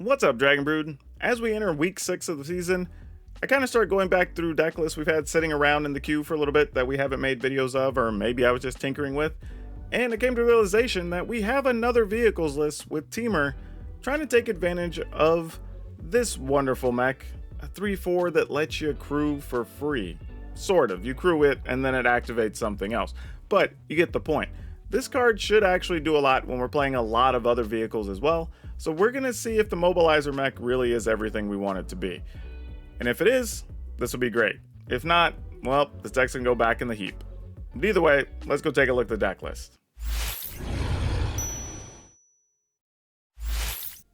What's up, Dragon Brood? As we enter week 6 of the season, I kind of started going back through deck lists we've had sitting around in the queue for a little bit that we haven't made videos of, or maybe I was just tinkering with, and I came to the realization that we have another vehicles list with Temur trying to take advantage of this wonderful mech, a 3/4 that lets you accrue for free. Sort of. You crew it and then it activates something else. But you get the point. This card should actually do a lot when we're playing a lot of other vehicles as well, so we're going to see if the Mobilizer mech really is everything we want it to be. And if it is, this will be great. If not, well, this deck's going to go back in the heap. But either way, let's go take a look at the deck list.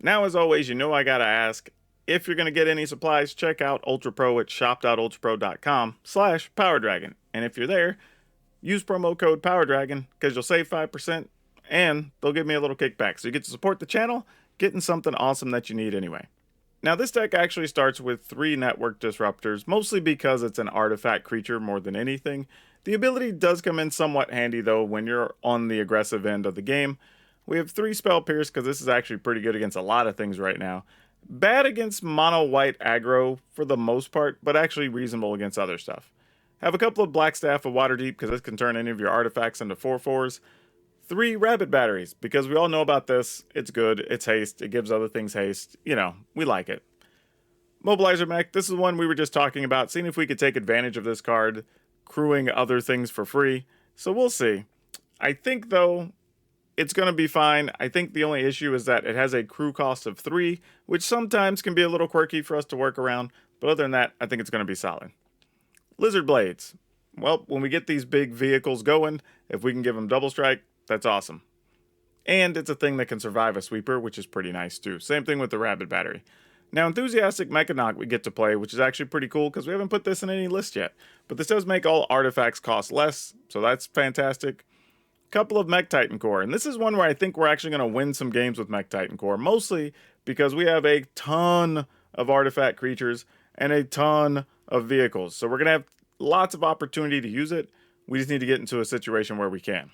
Now, as always, you know I gotta ask, if you're going to get any supplies, check out Ultra Pro at shop.ultrapro.com/PowrDragn. And if you're there, use promo code PowrDragn because you'll save 5% and they'll give me a little kickback. So you get to support the channel, getting something awesome that you need anyway. Now, this deck actually starts with 3 network disruptors, mostly because it's an artifact creature more than anything. The ability does come in somewhat handy though when you're on the aggressive end of the game. We have 3 Spell Pierce because this is actually pretty good against a lot of things right now. Bad against mono white aggro for the most part, but actually reasonable against other stuff. Have a couple of Black Staff of Waterdeep because this can turn any of your artifacts into 4/4s. 3 Rabbit Batteries because we all know about this. It's good, it's haste, it gives other things haste. You know, we like it. Mobilizer mech, this is one we were just talking about, seeing if we could take advantage of this card, crewing other things for free. So we'll see. I think though, it's going to be fine. I think the only issue is that it has a crew cost of 3, which sometimes can be a little quirky for us to work around. But other than that, I think it's going to be solid. Lizard Blades. Well, when we get these big vehicles going, if we can give them double strike, that's awesome. And it's a thing that can survive a sweeper, which is pretty nice too. Same thing with the Rabbit Battery. Now, Enthusiastic Mechanaut we get to play, which is actually pretty cool because we haven't put this in any list yet. But this does make all artifacts cost less, so that's fantastic. Couple of Mech Titan Core, and this is one where I think we're actually going to win some games with Mech Titan Core, mostly because we have a ton of artifact creatures and a ton of vehicles. So we're going to have lots of opportunity to use it. We just need to get into a situation where we can.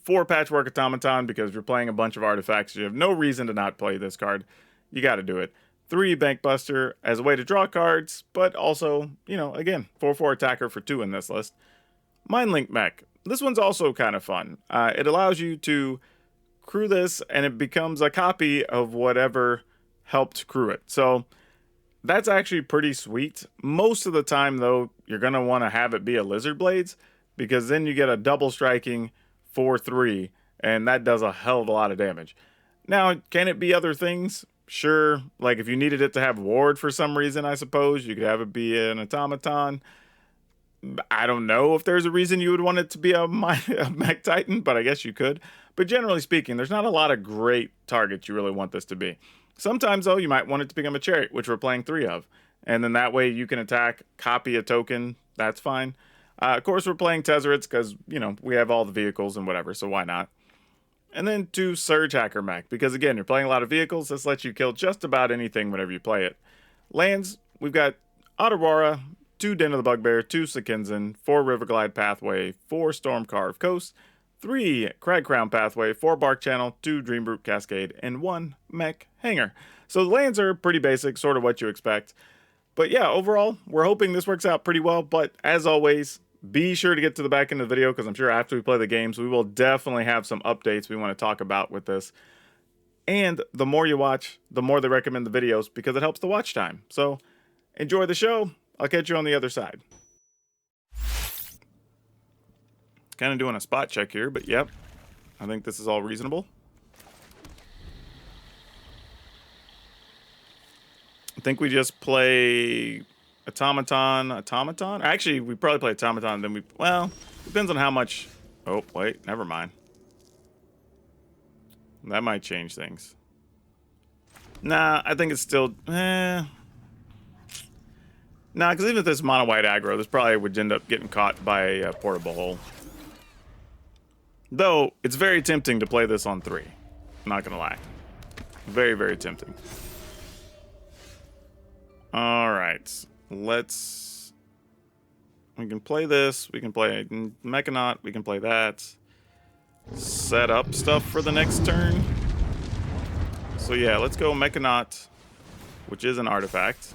4 Patchwork Automaton because you're playing a bunch of artifacts. You have no reason to not play this card. You got to do it. 3 Bankbuster as a way to draw cards, but also, you know, again, 4/4 attacker for 2 in this list. Mindlink Mech. This one's also kind of fun. It allows you to crew this and it becomes a copy of whatever helped crew it. So that's actually pretty sweet. Most of the time though, you're going to want to have it be a Lizard Blades because then you get a double striking 4/3 and that does a hell of a lot of damage. Now, can it be other things? Sure. Like if you needed it to have ward for some reason, I suppose you could have it be an automaton. I don't know if there's a reason you would want it to be a Mech Titan, but I guess you could. But generally speaking, there's not a lot of great targets you really want this to be. Sometimes, though, you might want it to become a Chariot, which we're playing 3 of. And then that way you can attack, copy a token. That's fine. Of course, we're playing Tezzerets because, you know, we have all the vehicles and whatever, so why not? And then 2 Surge Hacker Mech, because, again, you're playing a lot of vehicles. This lets you kill just about anything whenever you play it. Lands, we've got Aurora, 2 Den of the Bugbear, 2 Sekinzen, 4 Riverglide Pathway, 4 Stormcarve Coast, 3 Crag Crown Pathway, 4 Bark Channel, 2 Dreambrute Cascade, and 1 Mech Hanger. So the lands are pretty basic, sort of what you expect. But yeah, overall, we're hoping this works out pretty well. But as always, be sure to get to the back end of the video because I'm sure after we play the games, we will definitely have some updates we want to talk about with this. And the more you watch, the more they recommend the videos because it helps the watch time. So enjoy the show. I'll catch you on the other side. Kind of doing a spot check here, but yep. I think this is all reasonable. I think we just play Automaton. Actually, we probably play Automaton, then we... Well, depends on how much... Oh, wait, never mind. That might change things. Nah, I think it's still... Nah, because even if this mono white aggro, this probably would end up getting caught by a portable hole. Though, it's very tempting to play this on 3. I'm not going to lie. Very, very tempting. Alright. Let's... We can play this. We can play Mechanaut. We can play that. Set up stuff for the next turn. So yeah, let's go Mechanaut, which is an artifact.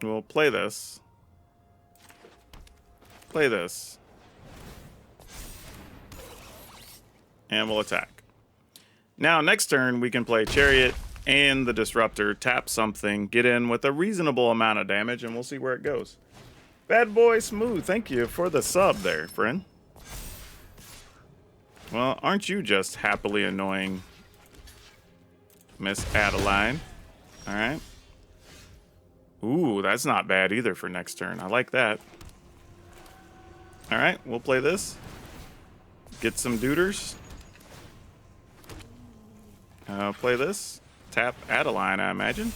We'll play this. Play this. And we'll attack. Now, next turn, we can play Chariot and the Disruptor, tap something, get in with a reasonable amount of damage, and we'll see where it goes. Bad Boy Smooth, thank you for the sub there, friend. Well, aren't you just happily annoying, Miss Adeline? All right. Ooh, that's not bad either for next turn. I like that. All right, we'll play this. Get some duders. Play this. Tap Adeline, I imagine.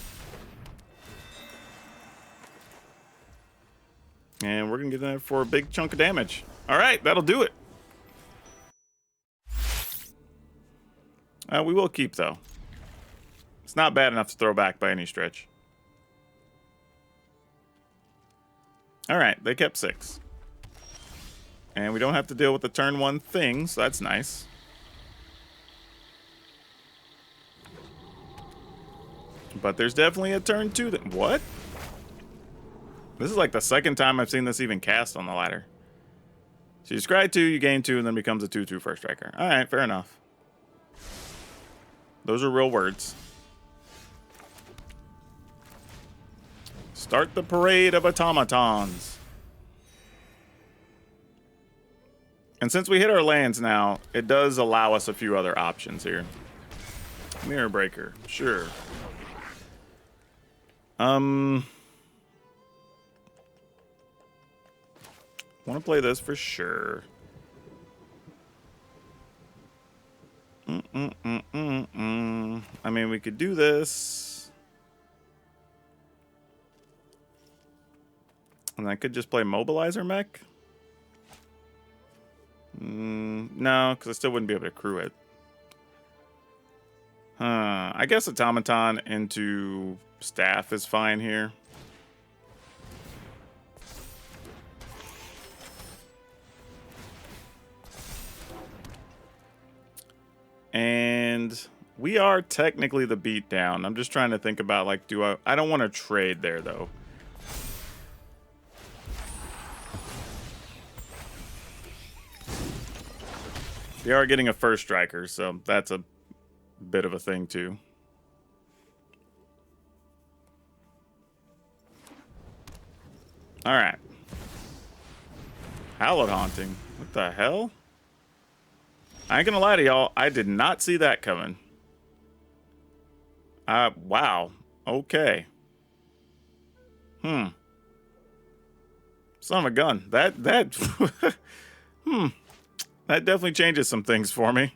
And we're going to get in there for a big chunk of damage. All right, that'll do it. We will keep, though. It's not bad enough to throw back by any stretch. All right, they kept 6. And we don't have to deal with the turn 1 thing, so that's nice. But there's definitely a turn 2 that... What? This is like the second time I've seen this even cast on the ladder. So you scry 2, you gain 2, and then becomes a 2/2 first striker. All right, fair enough. Those are real words. Start the parade of automatons. And since we hit our lands now, it does allow us a few other options here. Mirror Breaker, sure. Want to play this for sure. I mean, we could do this. And I could just play Mobilizer Mech. No, because I still wouldn't be able to crew it. I guess Automaton into Staff is fine here. And we are technically the beatdown. I'm just trying to think about, like, I don't want to trade there, though. They are getting a first striker, so that's a bit of a thing, too. All right. Hallowed Haunting. What the hell? I ain't gonna lie to y'all. I did not see that coming. Wow. Okay. Son of a gun. That That definitely changes some things for me.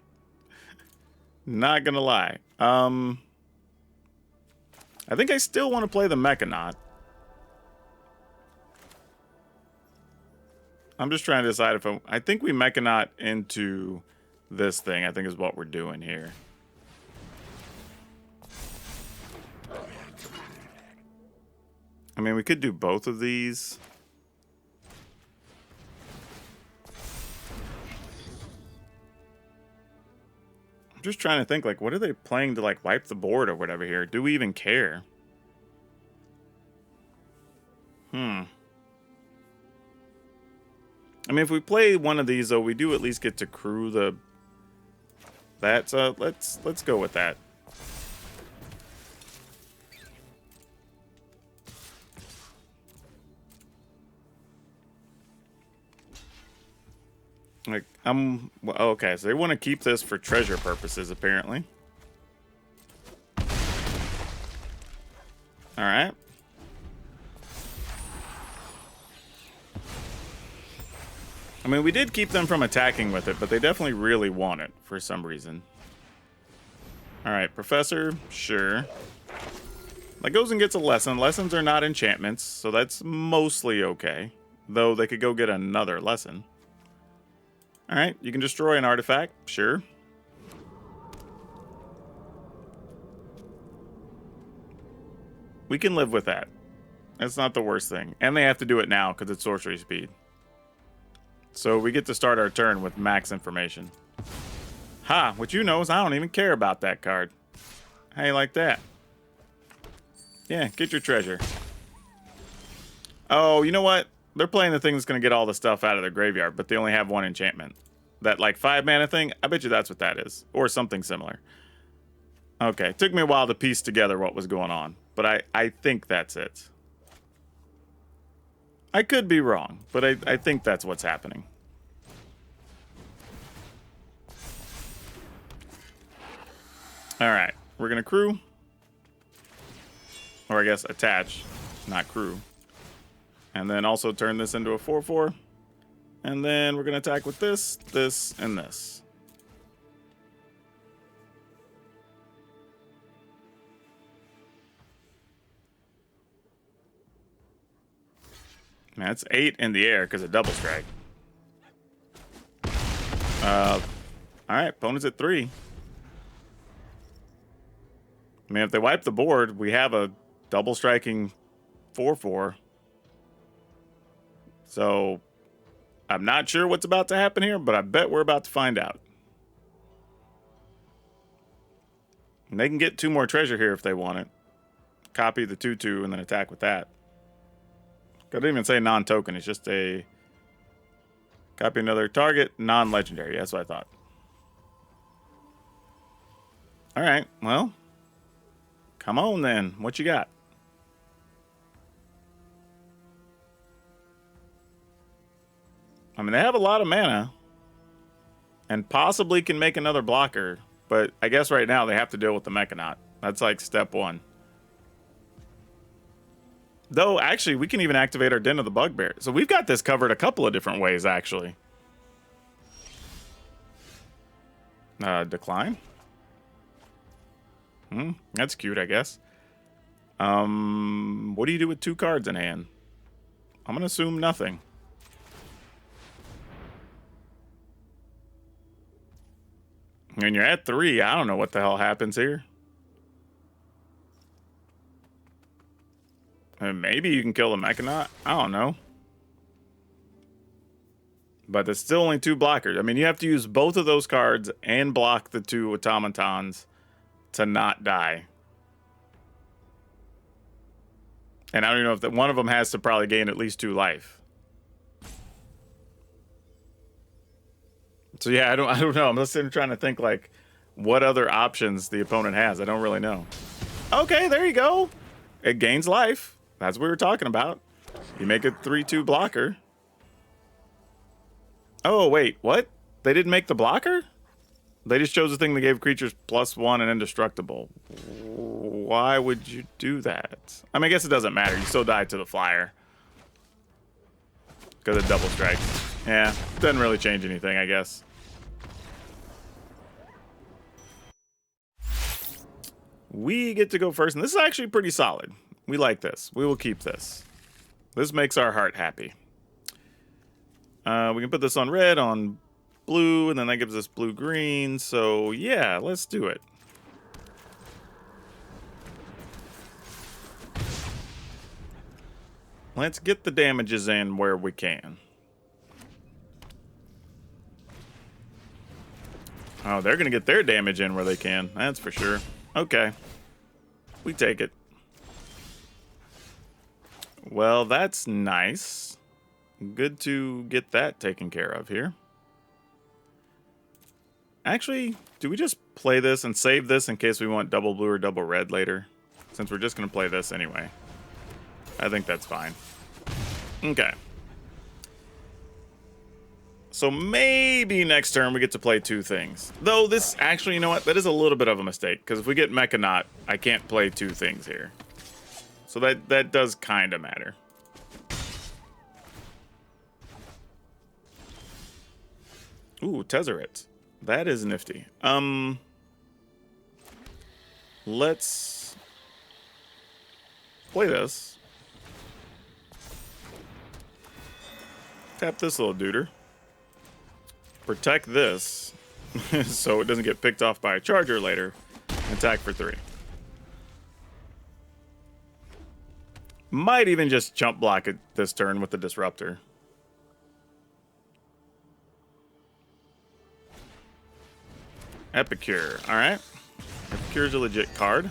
Not gonna lie. I think I still want to play the Mechanaut. I'm just trying to decide if I think we Mechanaut into this thing, I think is what we're doing here. I mean, we could do both of these. I'm just trying to think, like, what are they playing to, like, wipe the board or whatever here? Do we even care? I mean, if we play one of these, though, we do at least get to crew the... let's go with that. Like, well, okay, so they want to keep this for treasure purposes, apparently. Alright. I mean, we did keep them from attacking with it, but they definitely really want it for some reason. Alright, Professor, sure. That goes and gets a lesson. Lessons are not enchantments, so that's mostly okay. Though they could go get another lesson. Alright, you can destroy an artifact, sure. We can live with that. That's not the worst thing. And they have to do it now because it's sorcery speed. So we get to start our turn with max information. Ha, what you know is I don't even care about that card. How you like that? Yeah, get your treasure. Oh, you know what? They're playing the thing that's going to get all the stuff out of their graveyard, but they only have one enchantment. That, like, 5 mana thing, I bet you that's what that is. Or something similar. Okay, it took me a while to piece together what was going on, but I think that's it. I could be wrong, but I think that's what's happening. Alright, we're going to crew. Or I guess attach, not crew. And then also turn this into a 4/4. And then we're going to attack with this, this, and this. Man, it's 8 in the air because of double strike. Alright, opponent's at 3. I mean, if they wipe the board, we have a double striking 4/4. So, I'm not sure what's about to happen here, but I bet we're about to find out. And they can get 2 more treasure here if they want it. Copy the 2/2 and then attack with that. I didn't even say non-token. It's just a copy another target, non-legendary. That's what I thought. All right, well, come on then. What you got? I mean, they have a lot of mana and possibly can make another blocker, but I guess right now they have to deal with the Mechanaut. That's like step 1. Though, actually, we can even activate our Den of the Bugbear. So we've got this covered a couple of different ways, actually. Decline? That's cute, I guess. What do you do with 2 cards in hand? I'm going to assume nothing. When you're at 3, I don't know what the hell happens here. Maybe you can kill the Mechanaut. I don't know. But there's still only 2 blockers. I mean, you have to use both of those cards and block the 2 automatons to not die. And I don't even know if one of them has to probably gain at least 2 life. So yeah, I don't know. I'm just sitting trying to think like what other options the opponent has. I don't really know. Okay, there you go. It gains life. That's what we were talking about. You make a 3/2 blocker. Oh, wait, what? They didn't make the blocker? They just chose a thing that gave creatures +1 and indestructible. Why would you do that? I mean, I guess it doesn't matter. You still die to the flyer. Because of double strike. Yeah, doesn't really change anything, I guess. We get to go first, and this is actually pretty solid. We like this. We will keep this. This makes our heart happy. We can put this on red, on blue, and then that gives us blue-green. So, yeah, let's do it. Let's get the damages in where we can. Oh, they're going to get their damage in where they can. That's for sure. Okay. We take it. Well, that's nice. Good to get that taken care of here. Actually, do we just play this and save this in case we want double blue or double red later? Since we're just going to play this anyway. I think that's fine. Okay. So maybe next turn we get to play 2 things. Though this, actually, you know what? That is a little bit of a mistake. Because if we get Mechanaut, I can't play 2 things here. So that does kind of matter. Ooh, Tezzeret. That is nifty. Let's play this. Tap this little duder. Protect this so it doesn't get picked off by a charger later. Attack for 3. Might even just chump block it this turn with the Disruptor. Epicure. All right. Epicure's a legit card.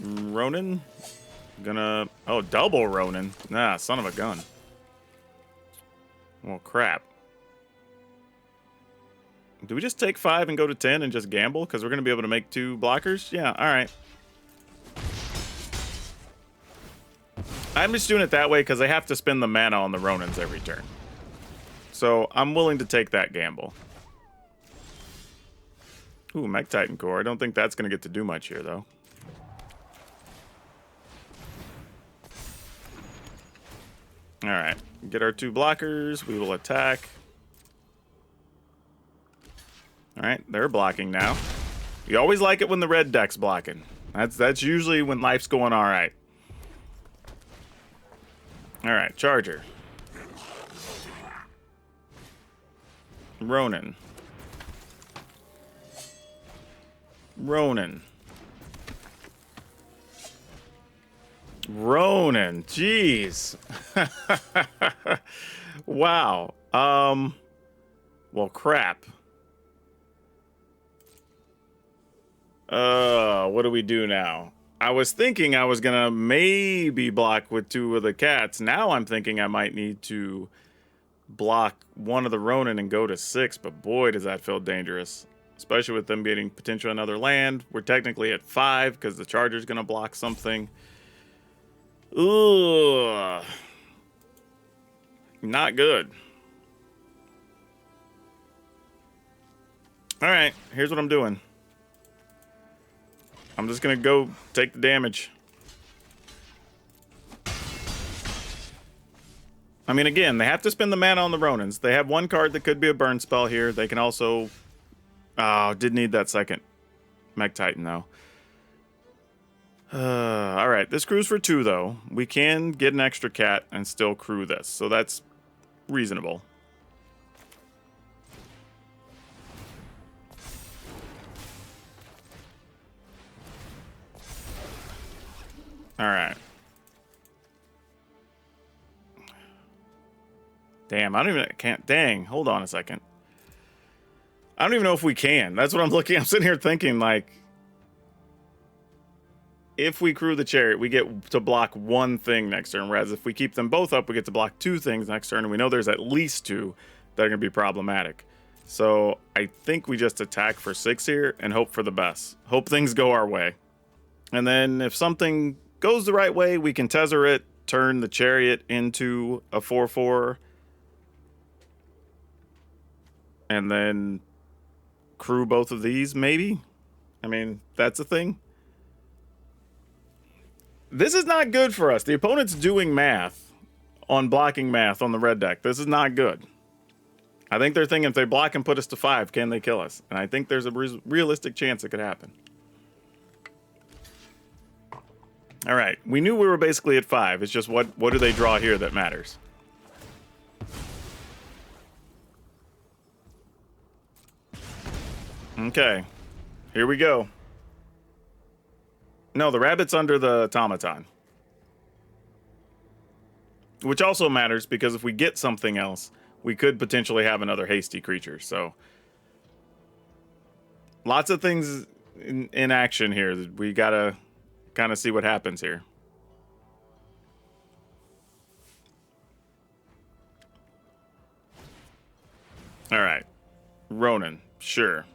Ronin. Gonna... Oh, double Ronin. Nah, son of a gun. Well, crap. Do we just take 5 and go to 10 and just gamble? Because we're going to be able to make 2 blockers? Yeah, all right. I'm just doing it that way because I have to spend the mana on the Ronins every turn. So I'm willing to take that gamble. Ooh, Mech Titan Core. I don't think that's going to get to do much here, though. All right. Get our 2 blockers. We will attack. All right, they're blocking now. You always like it when the red deck's blocking. That's usually when life's going all right. All right, Charger. Ronin. Ronin. Ronin. Jeez. Wow. Well, crap. What do we do now? I was thinking I was gonna maybe block with 2 of the cats. Now I'm thinking I might need to block 1 of the Ronin and go to 6, but boy, does that feel dangerous. Especially with them getting potential another land. We're technically at 5 because the Charger's gonna block something. Ugh. Not good. Alright, here's what I'm doing. I'm just gonna go take the damage. I mean, again, they have to spend the mana on the Ronins. They have 1 card that could be a burn spell here. They can also... Oh, did need that second Mech Titan, though. Alright, this crew's for 2, though. We can get an extra cat and still crew this, so that's reasonable. Alright. Damn, I don't even... Can't... Dang, hold on a second. I don't even know if we can. That's what I'm looking... I'm sitting here thinking, like... If we crew the Chariot, we get to block 1 thing next turn, whereas if we keep them both up, we get to block 2 things next turn, and we know there's at least 2 that are going to be problematic. So I think we just attack for 6 here and hope for the best. Hope things go our way. And then if something goes the right way, we can Tether it, turn the Chariot into a 4/4, and then crew both of these, maybe? I mean, that's a thing. This is not good for us. The opponent's doing math on blocking math on the red deck. This is not good. I think they're thinking if they block and put us to 5, can they kill us? And I think there's a realistic chance it could happen. All right, we knew we were basically at 5. It's just what do they draw here that matters. Okay, here we go. No, the rabbit's under the automaton. Which also matters because if we get something else, we could potentially have another hasty creature. So, lots of things in action here. We gotta kind of see what happens here. All right, Ronin, sure.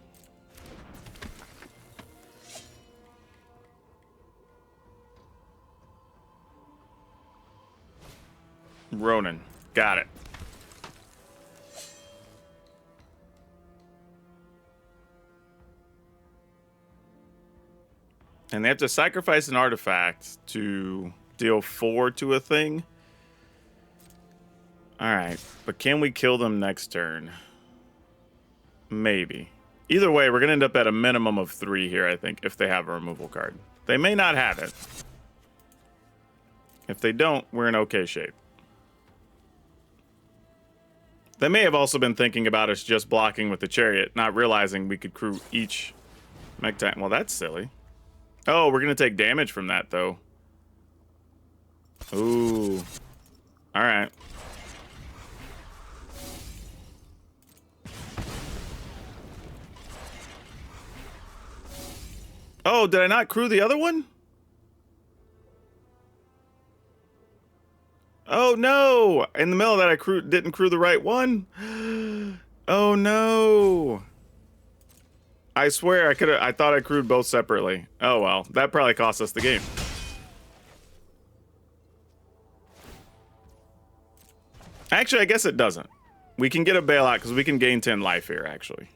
Ronin, got it. And they have to sacrifice an artifact to deal 4 to a thing. Alright, but can we kill them next turn? Maybe. Either way, we're going to end up at a minimum of 3 here, I think, if they have a removal card. They may not have it. If they don't, we're in okay shape. They may have also been thinking about us just blocking with the Chariot, not realizing we could crew each Mech Titan. Well, that's silly. Oh, we're going to take damage from that, though. Ooh. All right. Oh, did I not crew the other one? Oh no! In the middle of that, I didn't crew the right one. Oh no! I swear I thought I crewed both separately. Oh well, that probably cost us the game. Actually, I guess it doesn't. We can get a bailout because we can gain 10 life here, actually.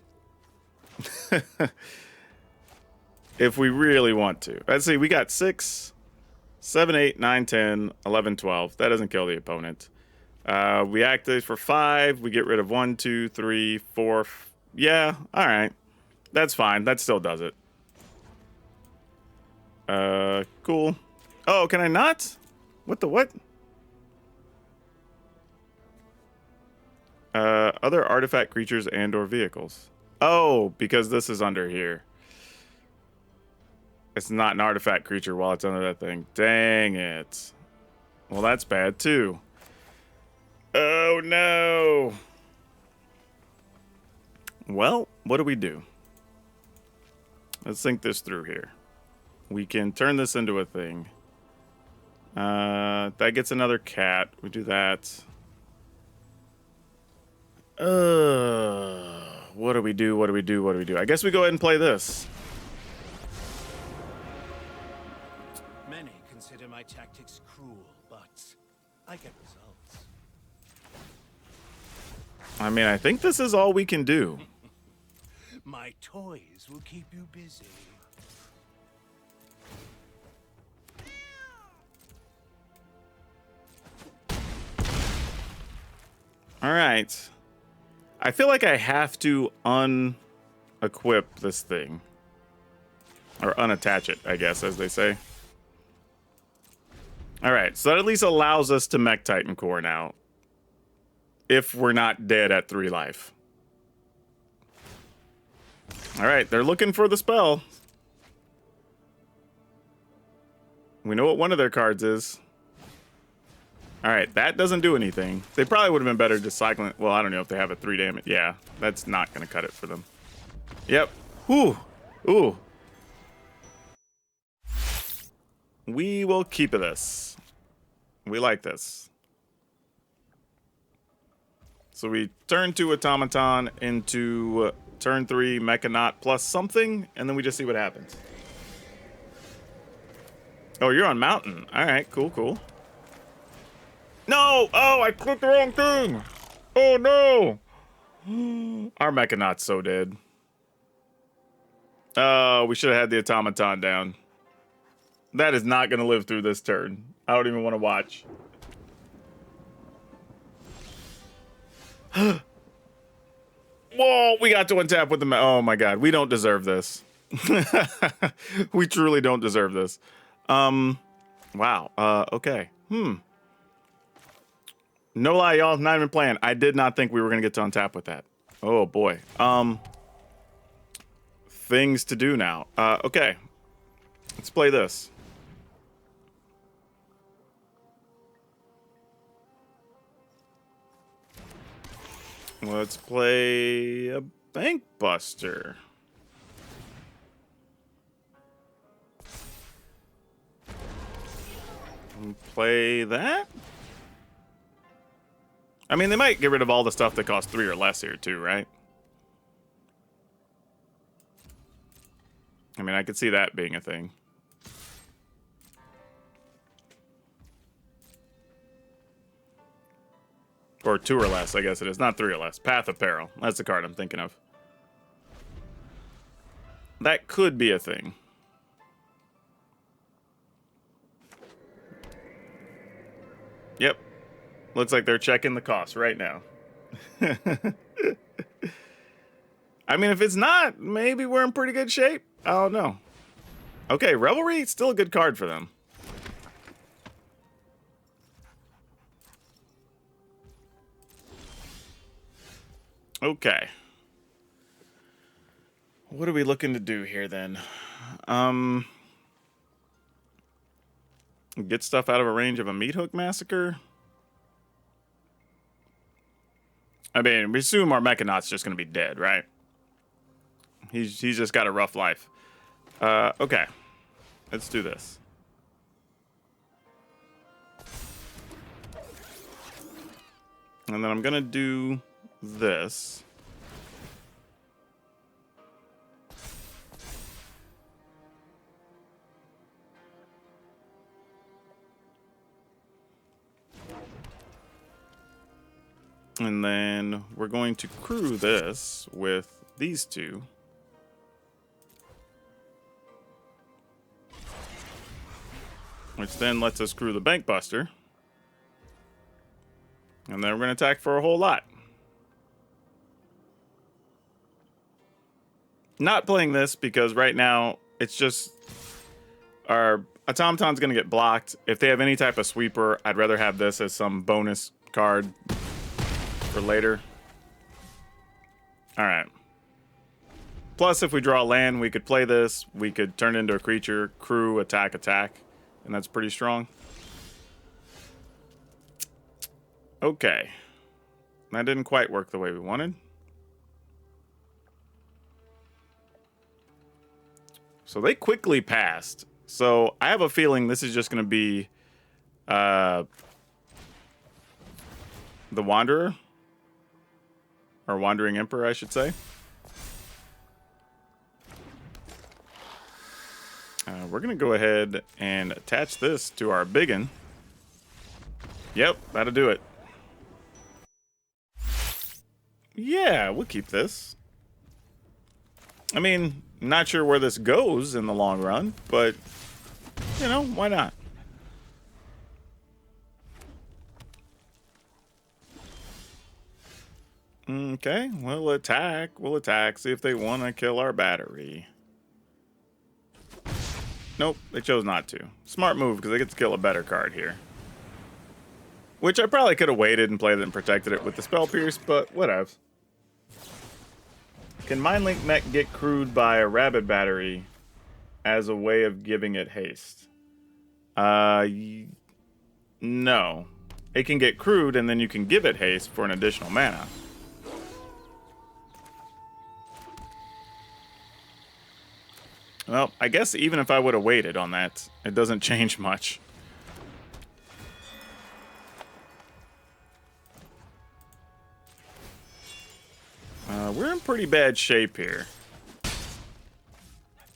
If we really want to. Let's see, we got 6, 7, 8, 9, 10, 11, 12. That doesn't kill the opponent. We activate for 5. We get rid of 1, 2, 3, 4. Yeah, all right. That's fine. That still does it. Cool. Oh, can I not? What the what? Other artifact creatures and or vehicles. Oh, because this is under here. It's not an artifact creature while it's under that thing. Dang it. Well, that's bad too. Oh no. Well, what do we do? Let's think this through here. We can turn this into a thing. That gets another cat. We do that. What do we do? What do we do? What do we do? I guess we go ahead and play this. Many consider my tactics cruel, but I get results. I mean, I think this is all we can do. My toys will keep you busy. All right. I feel like I have to unequip this thing. Or unattach it, I guess, as they say. All right, so that at least allows us to mech Titan Core now. If we're not dead at 3 life. All right, they're looking for the spell. We know what one of their cards is. All right, that doesn't do anything. They probably would have been better just cycling. Well, I don't know if they have a 3 damage. Yeah, that's not going to cut it for them. Yep. Whew. Ooh. We will keep this. We like this. So we turn 2 Automaton into turn 3 Mechanaut plus something, and then we just see what happens. Oh, you're on Mountain. All right, cool, cool. No! Oh, I clicked the wrong thing! Oh, no! Our Mechanaut's so dead. Oh, we should have had the Automaton down. That is not going to live through this turn. I don't even want to watch. Whoa, we got to untap with the... Oh, my God. We don't deserve this. We truly don't deserve this. Wow. Okay. No lie, y'all. Not even playing. I did not think we were going to get to untap with that. Oh, boy. Things to do now. Okay. Let's play this. Let's play a Bank Buster. Play that? I mean, they might get rid of all the stuff that costs 3 or less here too, right? I mean, I could see that being a thing. Or 2 or less, I guess it is. Not 3 or less. Path of Peril. That's the card I'm thinking of. That could be a thing. Yep. Looks like they're checking the cost right now. I mean, if it's not, maybe we're in pretty good shape. I don't know. Okay, Revelry, still a good card for them. Okay. What are we looking to do here then? Get stuff out of a range of a Meat Hook Massacre. I mean, we assume our Mechanaut's just going to be dead, right? He's just got a rough life. Okay. Let's do this. And then I'm going to do this. And then we're going to crew this with these two. Which then lets us crew the Bank Buster. And then we're going to attack for a whole lot. Not playing this because right now it's just our Automaton's going to get blocked. If they have any type of sweeper, I'd rather have this as some bonus card for later. All right. Plus, if we draw land, we could play this. We could turn it into a creature, crew, attack, and that's pretty strong. Okay. That didn't quite work the way we wanted. So they quickly passed. So I have a feeling this is just going to be the Wanderer. Or Wandering Emperor, I should say. We're going to go ahead and attach this to our biggin. Yep, that'll do it. Yeah, we'll keep this. I mean, not sure where this goes in the long run, but, you know, why not? Okay, we'll attack. We'll attack, see if they want to kill our battery. Nope, they chose not to. Smart move, because they get to kill a better card here. Which I probably could have waited and played it and protected it with the Spell Pierce, but whatever. Can Mindlink Mech get crewed by a Rabid Battery as a way of giving it haste? No. It can get crewed, and then you can give it haste for an additional mana. Well, I guess even if I would have waited on that, it doesn't change much. We're in pretty bad shape here.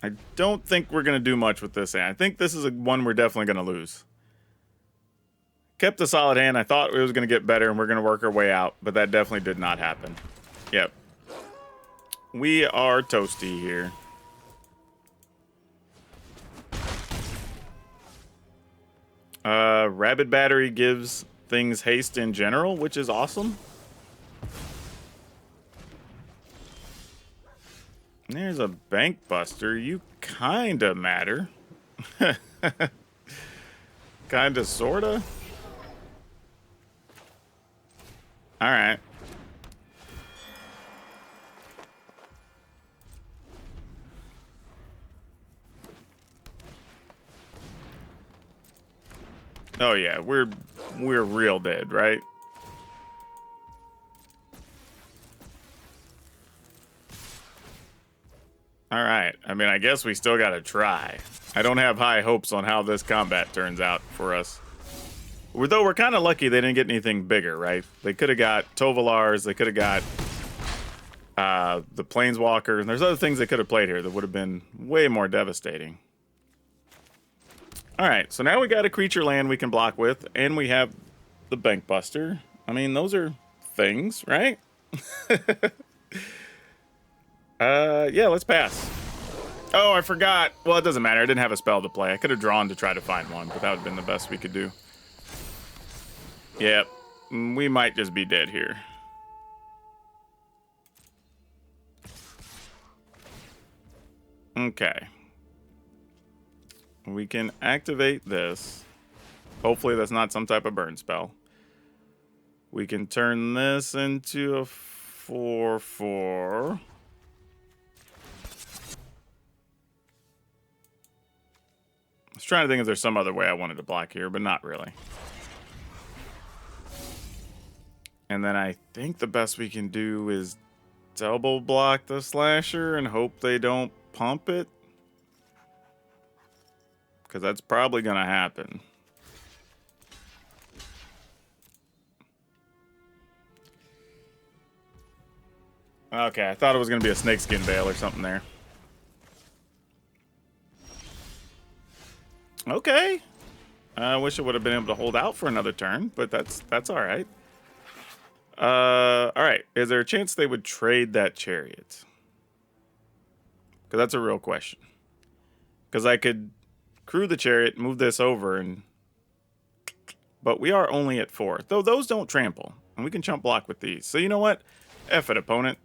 I don't think we're going to do much with this hand. I think this is one we're definitely going to lose. Kept a solid hand. I thought it was going to get better and we're going to work our way out, but that definitely did not happen. Yep. We are toasty here. Rabid Battery gives things haste in general, which is awesome. There's a Bank Buster. You kinda matter. Kinda, sorta. Alright. Oh yeah, we're real dead, right? Alright, I mean, I guess we still gotta try. I don't have high hopes on how this combat turns out for us. Though we're kind of lucky they didn't get anything bigger, right? They could have got Tovalars, they could have got the Planeswalker, and there's other things they could have played here that would have been way more devastating. Alright, so now we got a creature land we can block with, and we have the Bank Buster. I mean, those are things, right? Yeah, let's pass. Oh, I forgot. Well, it doesn't matter. I didn't have a spell to play. I could have drawn to try to find one, but that would have been the best we could do. Yep. We might just be dead here. Okay. We can activate this. Hopefully that's not some type of burn spell. We can turn this into a 4/4. I was trying to think if there's some other way I wanted to block here, but not really. And then I think the best we can do is double block the Slasher and hope they don't pump it. because that's probably going to happen. Okay, I thought it was going to be a Snakeskin Veil or something there. Okay. I wish I would have been able to hold out for another turn, but that's all right. All right. Is there a chance they would trade that Chariot? Because that's a real question. Because I could crew the Chariot, move this over, and... But we are only at 4. Though those don't trample. And we can chump block with these. So you know what? F it, opponent.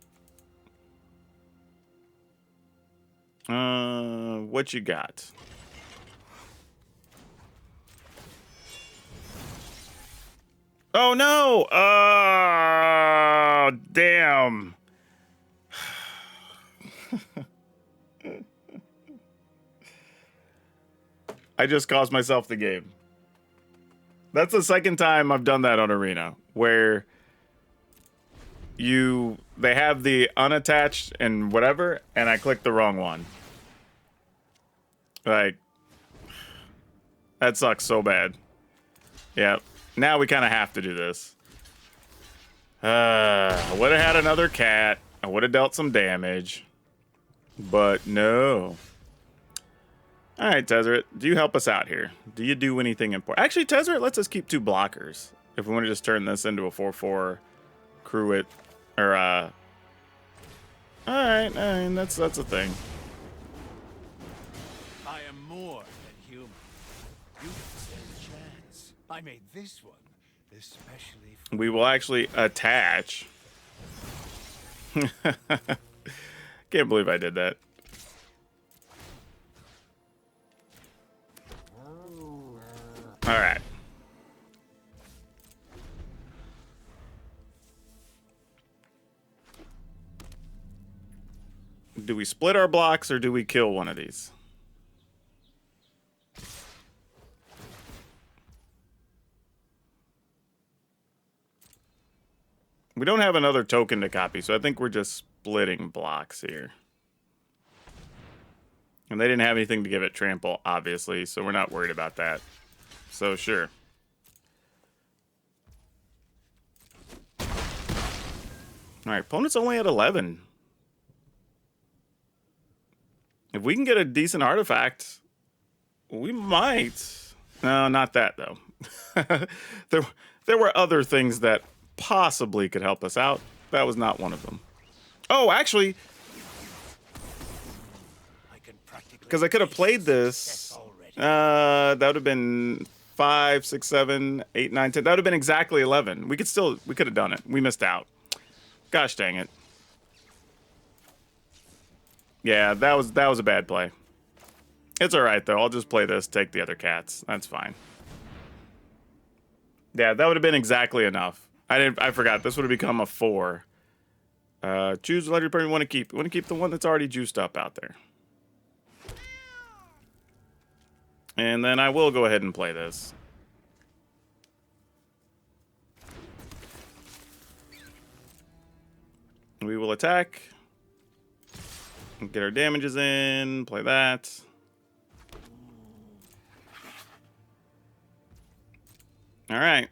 What you got? Oh, no! Oh, damn. I just cost myself the game. That's the second time I've done that on Arena, where they have the unattached and whatever, and I click the wrong one. Like, that sucks so bad. Yeah, now we kind of have to do this. I would have had another cat. I would have dealt some damage. But no. Alright, Tezzeret, do you help us out here? Do you do anything important? Actually, Tezzeret lets us keep 2 blockers. If we want to just turn this into a 4/4, crew it, or, Alright, I mean, that's a thing. I am more than human. You can stand a chance. I made this one especially for We will actually attach. Can't believe I did that. All right. Do we split our blocks or do we kill one of these? We don't have another token to copy, so I think we're just splitting blocks here. And they didn't have anything to give it trample, obviously, so we're not worried about that. So, sure. Alright, opponent's only at 11. If we can get a decent artifact, we might. No, not that, though. There were other things that possibly could help us out. That was not one of them. Oh, actually, because I could have played this. That would have been 5, 6, 7, 8, 9, 10. That would have been exactly 11. We could have done it. We missed out. Gosh dang it. Yeah, that was a bad play. It's all right though. I'll just play this, take the other cats. That's fine. Yeah, that would have been exactly enough. I forgot. This would have become a 4. Choose the legendary partner you want to keep. You want to keep the one that's already juiced up out there. And then I will go ahead and play this. We will attack. Get our damages in. Play that. All right.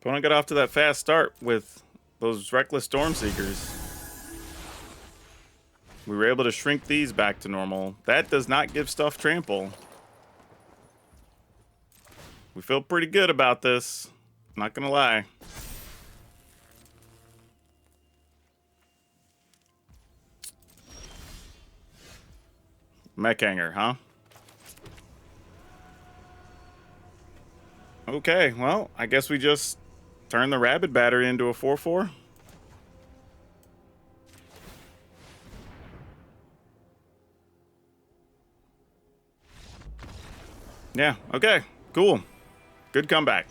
Opponent got off to that fast start with those Reckless Stormseekers. We were able to shrink these back to normal. That does not give stuff trample. We feel pretty good about this. Not gonna lie. Mech Hanger, huh? Okay, well, I guess we just turn the Rabid Battery into a 4/4. Yeah, okay, cool. Good comeback.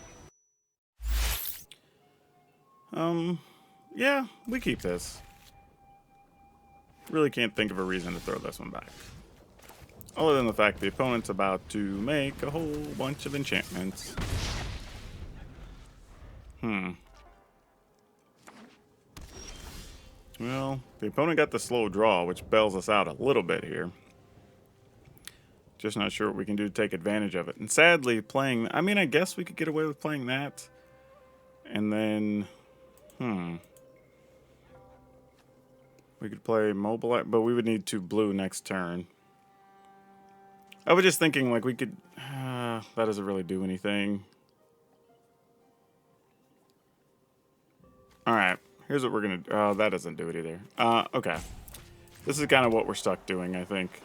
Yeah, we keep this. Really can't think of a reason to throw this one back. Other than the fact the opponent's about to make a whole bunch of enchantments. Well, the opponent got the slow draw, which bails us out a little bit here. Just not sure what we can do to take advantage of it. And sadly, playing... I mean, I guess we could get away with playing that. And then... We could play Mobilize, but we would need 2 blue next turn. I was just thinking, like, we could... that doesn't really do anything. Alright, here's what we're going to... Oh, that doesn't do it either. Okay. This is kind of what we're stuck doing, I think.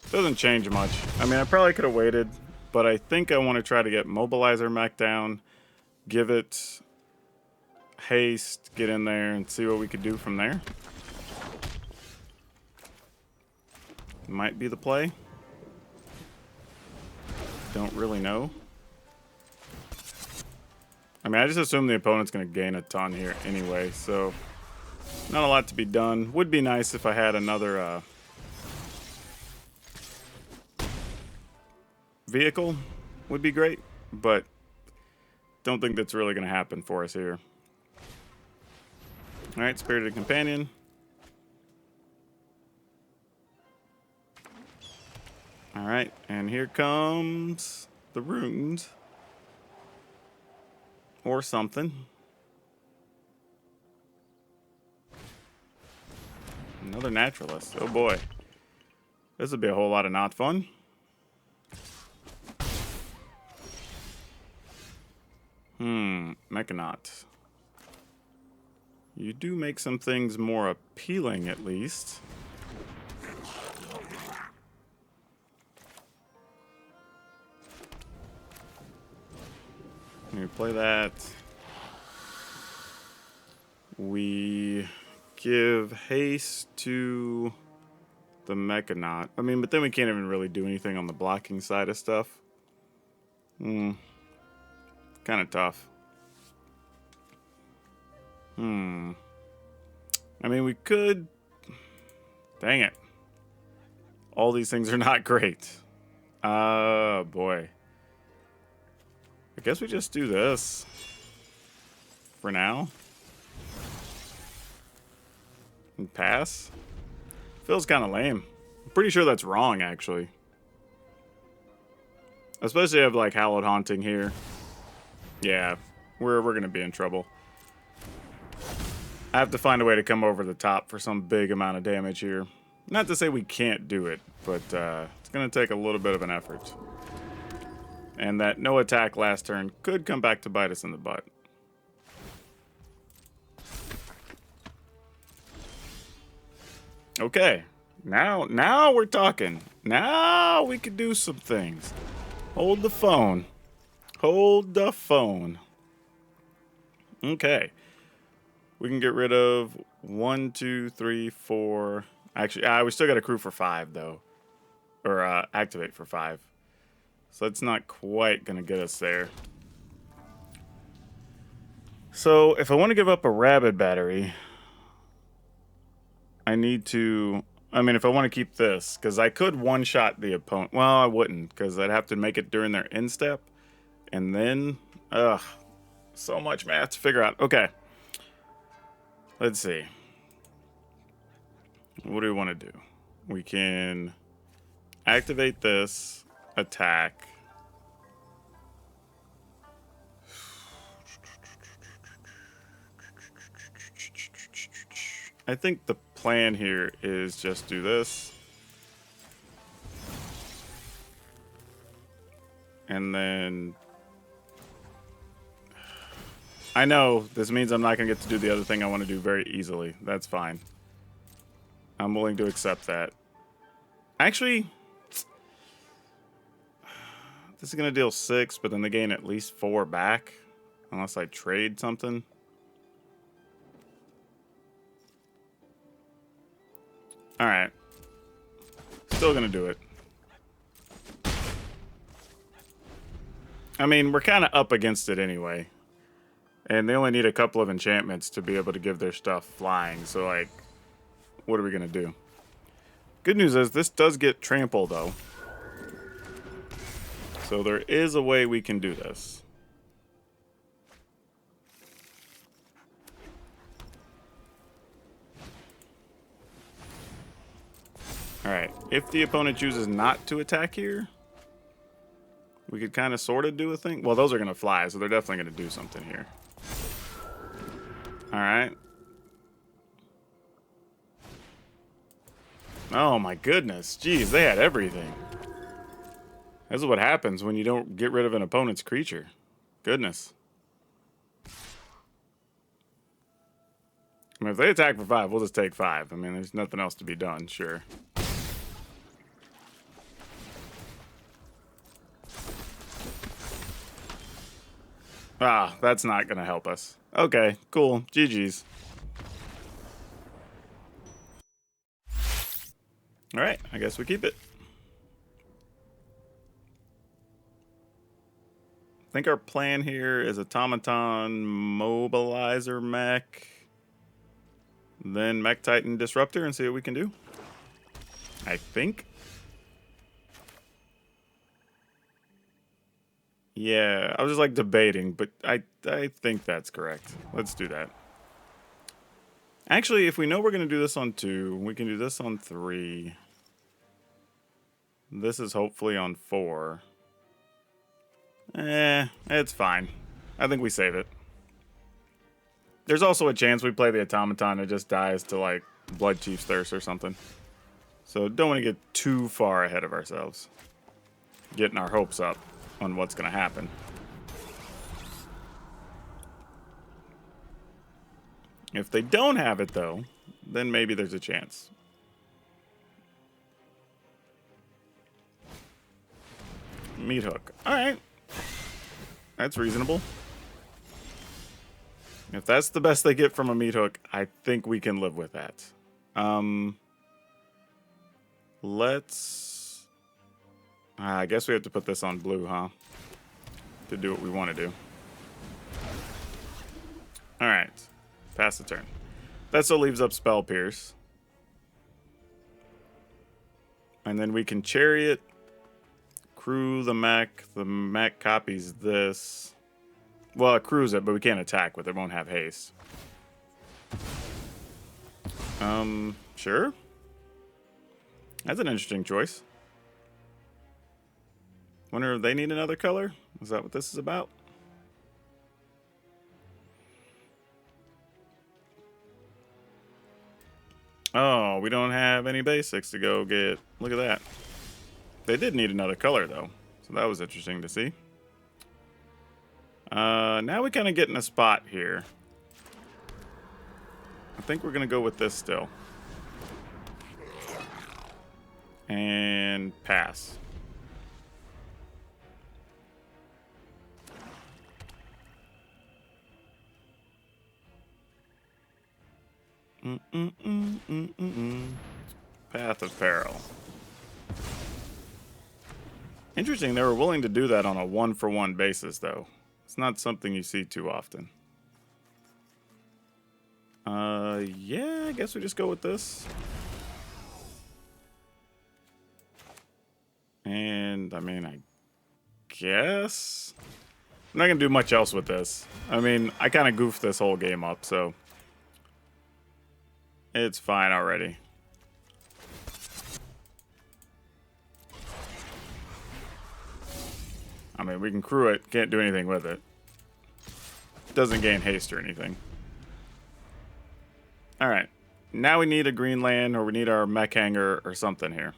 Doesn't change much. I mean, I probably could have waited, but I think I want to try to get Mobilizer mech down, give it haste, get in there, and see what we could do from there. Might be the play. Don't really know. I mean, I just assume the opponent's going to gain a ton here anyway, so not a lot to be done. Would be nice if I had another vehicle. Would be great, but don't think that's really going to happen for us here. All right, Spirited Companion. All right, and here comes the runes. Or something. Another naturalist. Oh boy. This would be a whole lot of not fun. Mechanaut. You do make some things more appealing, at least. We play that. We give haste to the Mechanaut. I mean, but then we can't even really do anything on the blocking side of stuff. Kind of tough. I mean, we could... Dang it. All these things are not great. Boy. I guess we just do this. For now. And pass. Feels kind of lame. I'm pretty sure that's wrong, actually. Especially if like Hallowed Haunting here. Yeah, we're gonna be in trouble. I have to find a way to come over the top for some big amount of damage here. Not to say we can't do it, but it's gonna take a little bit of an effort. And that no attack last turn could come back to bite us in the butt. Okay, now we're talking. Now we can do some things. Hold the phone. Hold the phone. Okay. We can get rid of 1, 2, 3, 4. Actually, we still got a crew for 5, though. Or activate for 5. So that's not quite going to get us there. So if I want to give up a Rabid Battery, I need to... I mean, if I want to keep this, because I could one-shot the opponent. Well, I wouldn't, because I'd have to make it during their instep. And then... Ugh. So much math to figure out. Okay. Let's see. What do we want to do? We can activate this, attack. I think the plan here is just do this. And then... I know this means I'm not going to get to do the other thing I want to do very easily. That's fine. I'm willing to accept that. Actually, this is going to deal 6, but then they gain at least 4 back. Unless I trade something. Alright. Still going to do it. I mean, we're kind of up against it anyway. And they only need a couple of enchantments to be able to give their stuff flying. So, like, what are we going to do? Good news is this does get trampled, though. So there is a way we can do this. Alright, if the opponent chooses not to attack here, we could kind of sort of do a thing. Well, those are going to fly, so they're definitely going to do something here. Alright. Oh my goodness. Jeez, they had everything. This is what happens when you don't get rid of an opponent's creature. Goodness. I mean, if they attack for 5, we'll just take 5. I mean, there's nothing else to be done, sure. Ah, that's not going to help us. Okay, cool. GG's. Alright, I guess we keep it. I think our plan here is Automaton, Mobilizer Mech, then Mech Titan Disruptor and see what we can do. I think. Yeah, I was just like debating, but I think that's correct. Let's do that. Actually, if we know we're going to do this on 2, we can do this on 3. This is hopefully on 4. It's fine. I think we save it. There's also a chance we play the Automaton and it just dies to, like, Blood Chief's Thirst or something. So don't want to get too far ahead of ourselves. Getting our hopes up on what's going to happen. If they don't have it, though, then maybe there's a chance. Meat Hook. Alright. That's reasonable. If that's the best they get from a Meat Hook, I think we can live with that. Let's... I guess we have to put this on blue, huh? To do what we want to do. Alright. Pass the turn. That still leaves up Spell Pierce. And then we can Chariot. Crew the mech. The mech copies this. Well, it crews it, but we can't attack with it. It won't have haste. Sure. That's an interesting choice. Wonder if they need another color? Is that what this is about? Oh, we don't have any basics to go get. Look at that. They did need another color, though. So that was interesting to see. Now we kind of get in a spot here. I think we're going to go with this still. And pass. Path of Peril. Interesting, they were willing to do that on a 1-for-1 basis, though. It's not something you see too often. Yeah, I guess we just go with this. And, I mean, I guess... I'm not going to do much else with this. I mean, I kind of goofed this whole game up, so... It's fine already. I mean, we can crew it. Can't do anything with it. Doesn't gain haste or anything. Alright. Now we need a green land, or we need our mech hanger or something here.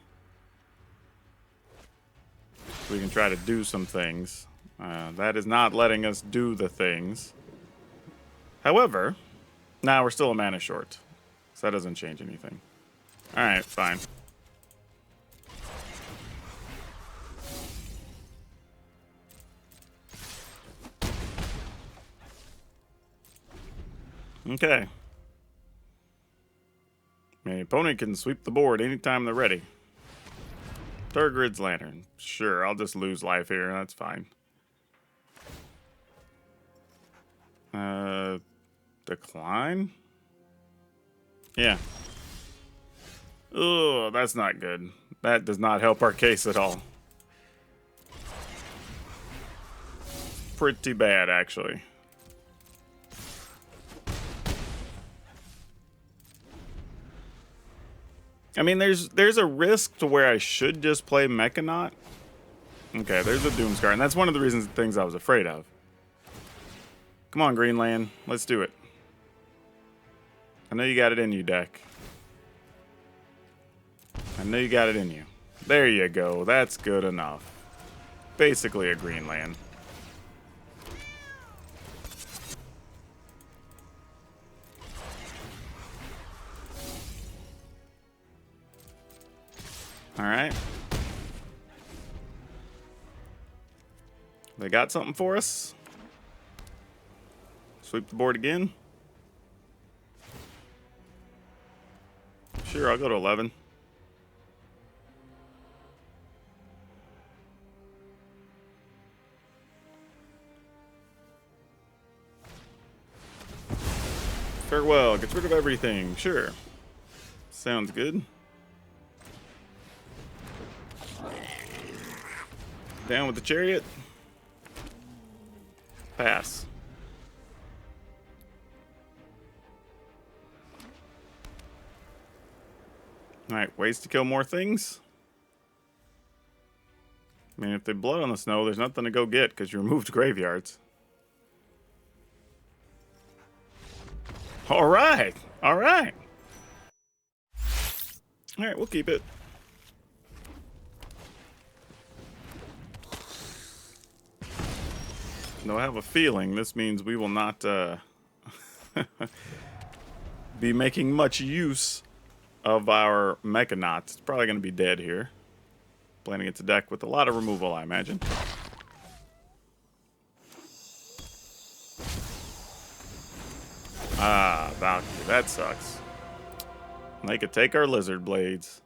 We can try to do some things. That is not letting us do the things. However, now we're still a mana short. So that doesn't change anything. Alright, fine. Okay. My opponent can sweep the board anytime they're ready. Turgrid's Lantern. Sure, I'll just lose life here. That's fine. Decline? Yeah. Oh, that's not good. That does not help our case at all. Pretty bad, actually. I mean, there's a risk to where I should just play Mechanaut. Okay, there's a Doomscar, and that's one of the things I was afraid of. Come on, Greenland. Let's do it. I know you got it in you, deck. I know you got it in you. There you go. That's good enough. Basically a Greenland. Alright. They got something for us. Sweep the board again. Sure, I'll go to 11. Farewell. Gets rid of everything. Sure. Sounds good. Down with the chariot. Pass. Alright, ways to kill more things. I mean, if they blood on the snow, there's nothing to go get because you removed graveyards. Alright! Alright! Alright, we'll keep it. Though I have a feeling this means we will not be making much use of our Mechanaut. It's probably going to be dead here. Playing against a deck with a lot of removal, I imagine. Ah, Valkyrie. That sucks. They could take our Lizard Blades.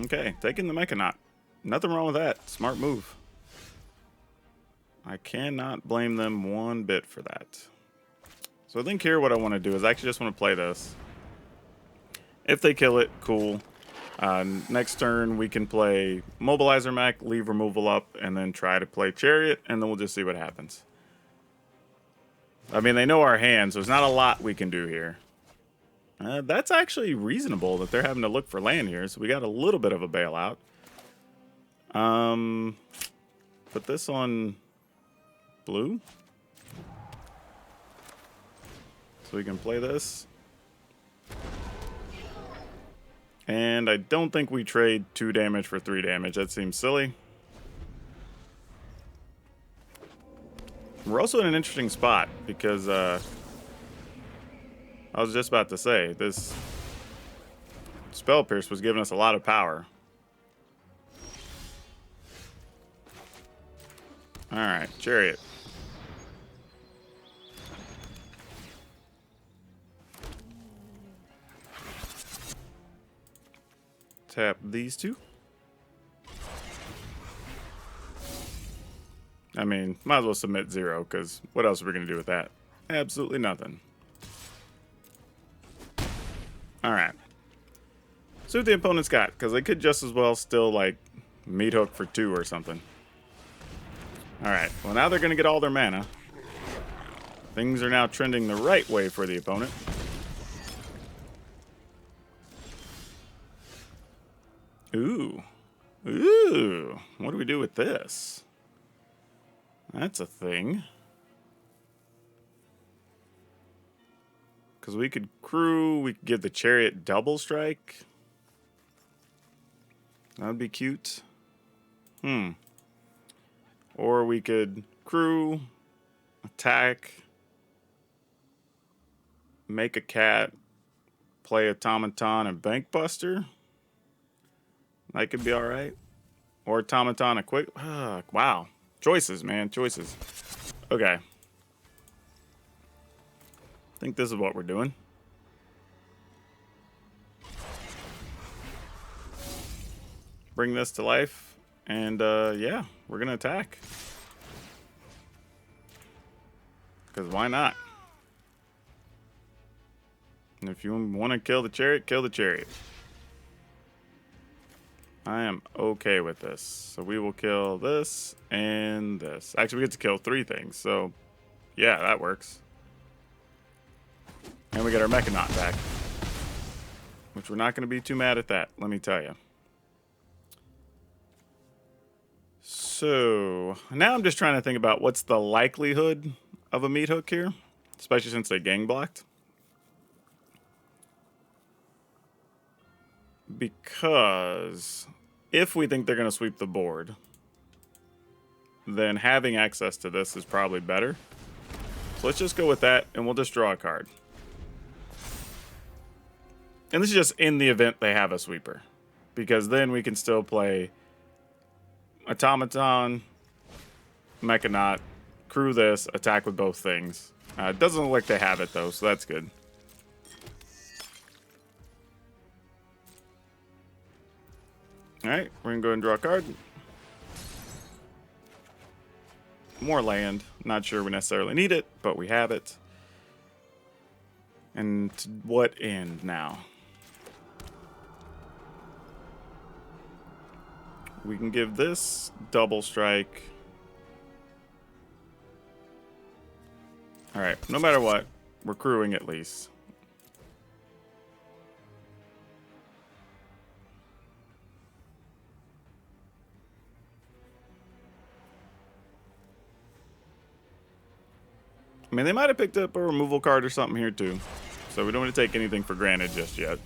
Okay, taking the Mechanaut. Nothing wrong with that. Smart move. I cannot blame them one bit for that. So I think here what I want to do is I actually just want to play this. If they kill it, cool. Next turn we can play Mobilizer Mech, leave removal up, and then try to play Chariot, and then we'll just see what happens. I mean, they know our hand, so there's not a lot we can do here. That's actually reasonable that they're having to look for land here, so we got a little bit of a bailout. Put this on blue. So we can play this. And I don't think we trade 2 damage for 3 damage. That seems silly. We're also in an interesting spot because I was just about to say, this Spell Pierce was giving us a lot of power. Alright, Chariot. Tap these 2. I mean, might as well submit 0, because what else are we going to do with that? Absolutely nothing. Alright. See what the opponent's got, because they could just as well still, like, meat hook for 2 or something. Alright, well now they're going to get all their mana. Things are now trending the right way for the opponent. Ooh. Ooh. What do we do with this? That's a thing. Because we could crew, we could give the Chariot double strike. That would be cute. Or we could crew, attack, make a cat, play Automaton and Bankbuster. That could be alright. Or Automaton and quick. Wow. Choices, man. Choices. Okay. I think this is what we're doing. Bring this to life. And, yeah, we're going to attack. Because why not? And if you want to kill the chariot, kill the chariot. I am okay with this. So we will kill this and this. Actually, we get to kill 3 things. So, yeah, that works. And we get our Mechanaut back. Which we're not going to be too mad at that, let me tell you. So, now I'm just trying to think about what's the likelihood of a meat hook here. Especially since they gang blocked. Because if we think they're going to sweep the board, then having access to this is probably better. So let's just go with that, and we'll just draw a card. And this is just in the event they have a sweeper. Because then we can still play Automaton, Mechanaut, crew this, attack with both things. It doesn't look like they have it, though, so that's good. Alright, we're going to go ahead and draw a card. More land. Not sure we necessarily need it, but we have it. And to what end now? We can give this double strike. Alright, no matter what, we're crewing at least. I mean, they might have picked up a removal card or something here too. So we don't want to take anything for granted just yet.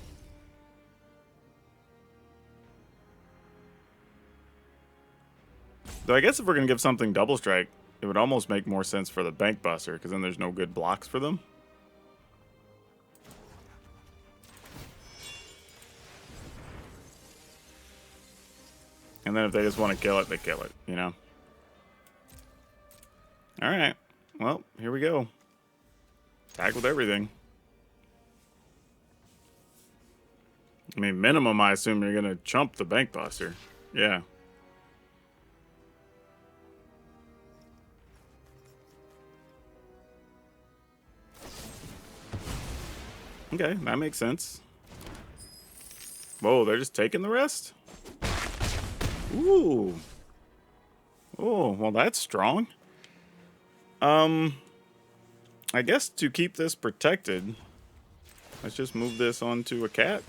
Though I guess if we're going to give something double strike, it would almost make more sense for the Bank Buster, because then there's no good blocks for them. And then if they just want to kill it, they kill it, you know? Alright. Well, here we go. Attack with everything. I mean, minimum, I assume you're going to chump the Bank Buster. Yeah. Okay, that makes sense. Whoa, they're just taking the rest? Ooh. Oh, well, that's strong. I guess to keep this protected, let's just move this onto a cat.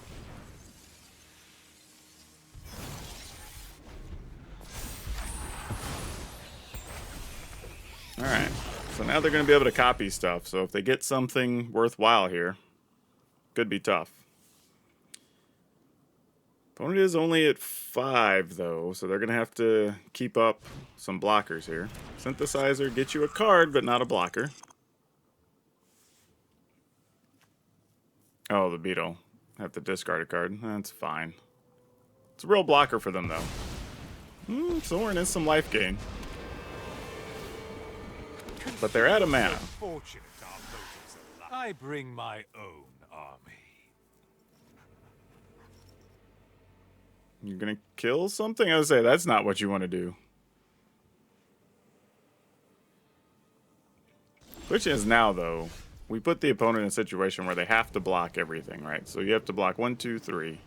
Alright, so now they're going to be able to copy stuff, so if they get something worthwhile here, could be tough. Opponent is only at 5, though, so they're going to have to keep up some blockers here. Synthesizer gets you a card, but not a blocker. Oh, the beetle. Have to discard a card. That's fine. It's a real blocker for them, though. Soren is some life gain. But they're out of mana. I bring my own army. You're gonna kill something? I would say that's not what you want to do. Which is now, though, we put the opponent in a situation where they have to block everything, right? So you have to block 1, 2, 3.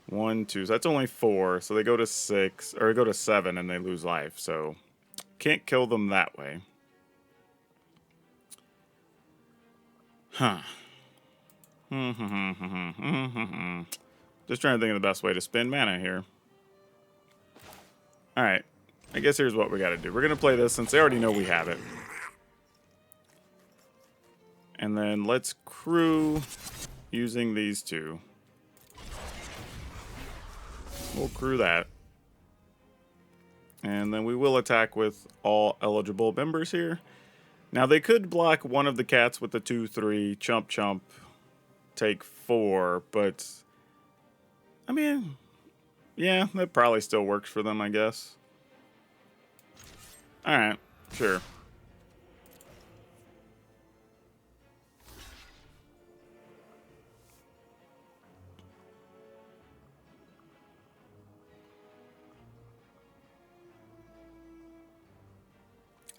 1, 2. So that's only 4. So they go to 6, or go to 7, and they lose life. So can't kill them that way. Huh. Just trying to think of the best way to spend mana here. Alright. I guess here's what we gotta do. We're gonna play this since they already know we have it. And then let's crew using these two. We'll crew that. And then we will attack with all eligible members here. Now they could block one of the cats with the 2/3, chump chump, take 4, but I mean, yeah, that probably still works for them, I guess. Alright, sure.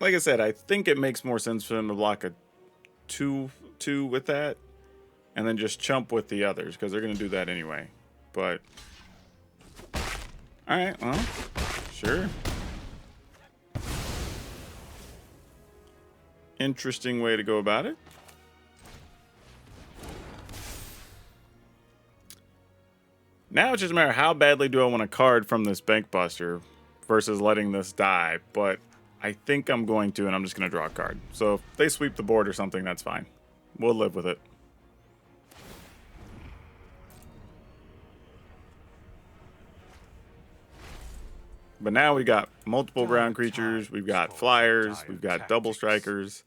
Like I said, I think it makes more sense for them to block a 2/2 with that, and then just chump with the others, because they're going to do that anyway. But, alright, well, sure. Interesting way to go about it. Now it's just a matter of how badly do I want a card from this Bank Buster versus letting this die, but I think I'm going to, and I'm just going to draw a card. So if they sweep the board or something, that's fine. We'll live with it. But now we got multiple ground creatures, we've got flyers, we've got double strikers.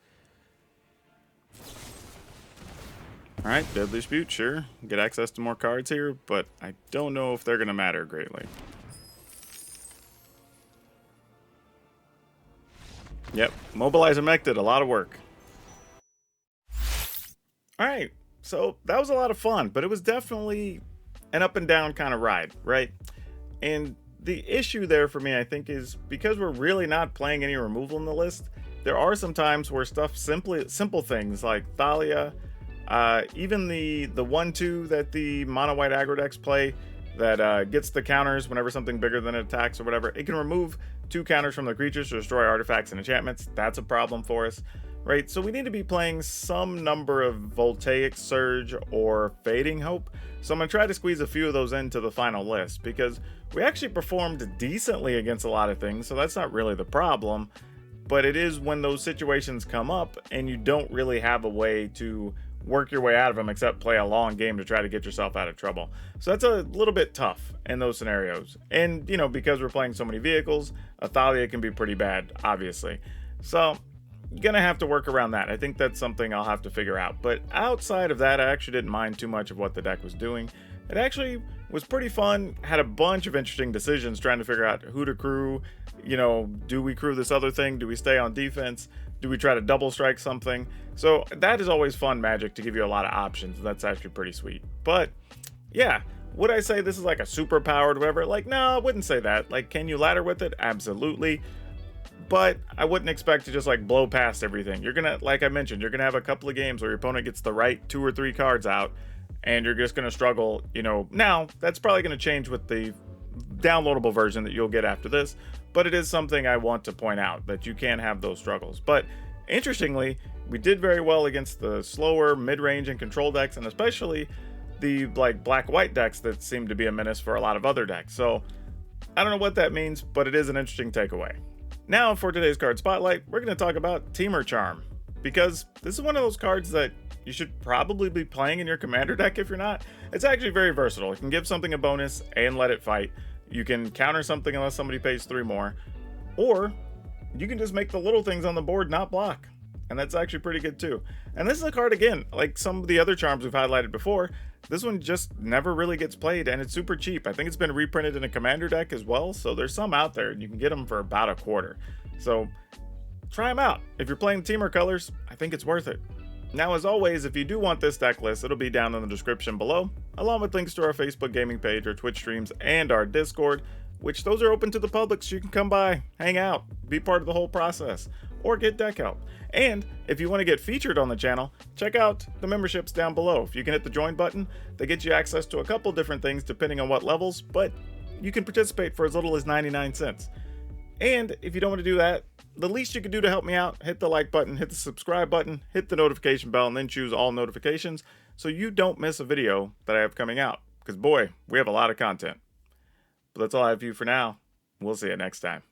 Alright, Deadly Dispute, sure. Get access to more cards here, but I don't know if they're going to matter greatly. Yep, Mobilize and Mech did a lot of work. Alright, so that was a lot of fun, but it was definitely an up and down kind of ride, right? And the issue there for me, I think, is because we're really not playing any removal in the list, there are some times where simple things like Thalia, even the 1/2 that the mono white aggro decks play that gets the counters whenever something bigger than it attacks or whatever, it can remove 2 counters from the creatures to destroy artifacts and enchantments. That's a problem for us, right? So we need to be playing some number of Voltaic Surge or Fading Hope. So I'm going to try to squeeze a few of those into the final list, because we actually performed decently against a lot of things, so that's not really the problem. But it is when those situations come up and you don't really have a way to work your way out of them except play a long game to try to get yourself out of trouble. So that's a little bit tough in those scenarios. And, you know, because we're playing so many vehicles, a Thalia can be pretty bad, obviously. So you're gonna have to work around that. I think that's something I'll have to figure out. But outside of that, I actually didn't mind too much of what the deck was doing. It actually was pretty fun. Had a bunch of interesting decisions trying to figure out who to crew. You know, do we crew this other thing? Do we stay on defense? Do we try to double strike something? So that is always fun Magic, to give you a lot of options. That's actually pretty sweet. But yeah, would I say this is like a super powered whatever? Like, no, I wouldn't say that. Like, can you ladder with it? Absolutely. But I wouldn't expect to just like blow past everything. You're gonna, like I mentioned, you're gonna have a couple of games where your opponent gets the right 2 or 3 cards out, and you're just gonna struggle, you know. Now, that's probably gonna change with the downloadable version that you'll get after this, but it is something I want to point out, that you can have those struggles. But interestingly, we did very well against the slower mid-range and control decks, and especially the like black-white decks that seem to be a menace for a lot of other decks. So I don't know what that means, but it is an interesting takeaway. Now for today's card spotlight, we're going to talk about Temur Charm, because this is one of those cards that you should probably be playing in your commander deck if you're not. It's actually very versatile. It can give something a bonus and let it fight. You can counter something unless somebody pays 3 more, or you can just make the little things on the board not block, and that's actually pretty good too. And this is a card, again, like some of the other charms we've highlighted before, this one just never really gets played, and it's super cheap. I think it's been reprinted in a commander deck as well, so there's some out there, and you can get them for about a quarter. So try them out. If you're playing Temur colors, I think it's worth it. Now, as always, if you do want this deck list, it'll be down in the description below, along with links to our Facebook gaming page, our Twitch streams, and our Discord, which those are open to the public, so you can come by, hang out, be part of the whole process, or get deck help. And if you want to get featured on the channel, check out the memberships down below. If you can hit the join button, they get you access to a couple different things depending on what levels, but you can participate for as little as 99 cents. And if you don't want to do that, the least you can do to help me out, hit the like button, hit the subscribe button, hit the notification bell, and then choose all notifications so you don't miss a video that I have coming out. Because boy, we have a lot of content. But that's all I have for you for now. We'll see you next time.